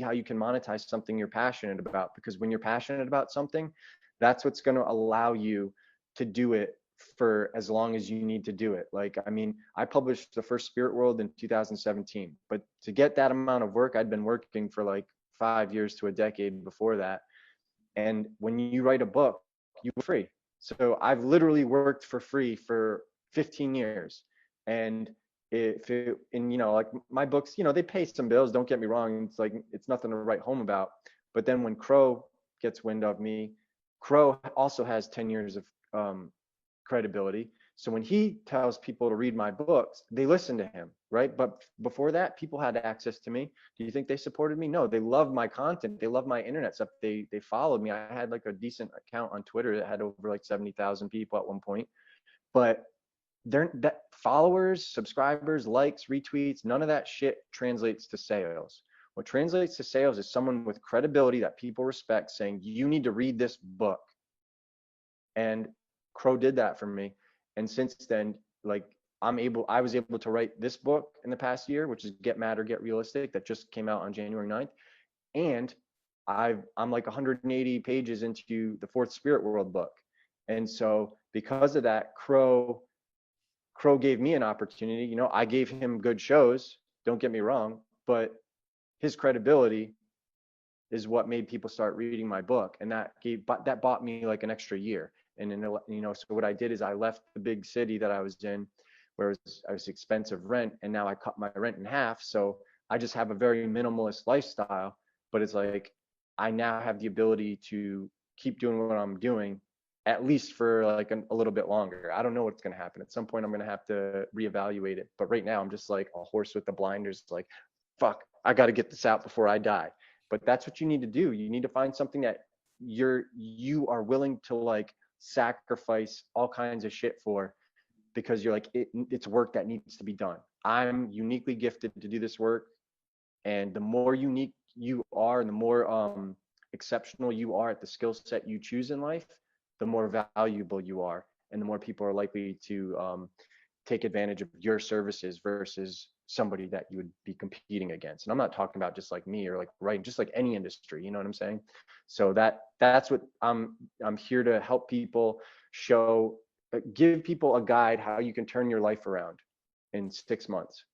how you can monetize something you're passionate about, because when you're passionate about something, that's what's going to allow you to do it for as long as you need to do it. Like, I mean, I published the first Spirit World in 2017, but to get that amount of work, I'd been working for like 5 years to a decade before that. And when you write a book, you work free. So I've literally worked for free for 15 years. And you know, like my books, you know, they pay some bills, don't get me wrong. It's like, it's nothing to write home about. But then when Crow gets wind of me, Crow also has 10 years of credibility. So when he tells people to read my books, they listen to him, right? But before that, people had access to me. Do you think they supported me? No, they loved my content. They loved my internet stuff. They followed me. I had like a decent account on Twitter that had over like 70,000 people at one point. But that followers, subscribers, likes, retweets, none of that shit translates to sales. What translates to sales is someone with credibility that people respect saying, you need to read this book. And Crow did that for me. And since then, like I was able to write this book in the past year, which is Get Mad or Get Realistic, that just came out on January 9th. And I'm like 180 pages into the fourth Spirit World book. And so because of that, Crow gave me an opportunity. You know, I gave him good shows, don't get me wrong, but his credibility is what made people start reading my book. And that bought me like an extra year. And then, you know, so what I did is I left the big city that I was in, where I was expensive rent, and now I cut my rent in half. So I just have a very minimalist lifestyle, but it's like I now have the ability to keep doing what I'm doing, at least for like a little bit longer. I don't know what's going to happen. At some point, I'm going to have to reevaluate it. But right now, I'm just like a horse with the blinders, like, fuck, I got to get this out before I die. But that's what you need to do. You need to find something that you are willing to like sacrifice all kinds of shit for, because you're like, it's work that needs to be done. I'm uniquely gifted to do this work. And the more unique you are and the more exceptional you are at the skill set you choose in life, the more valuable you are, and the more people are likely to take advantage of your services versus somebody that you would be competing against. And I'm not talking about just like me or like writing, just like any industry, you know what I'm saying? So that's what I'm here to help people give people a guide how you can turn your life around in 6 months.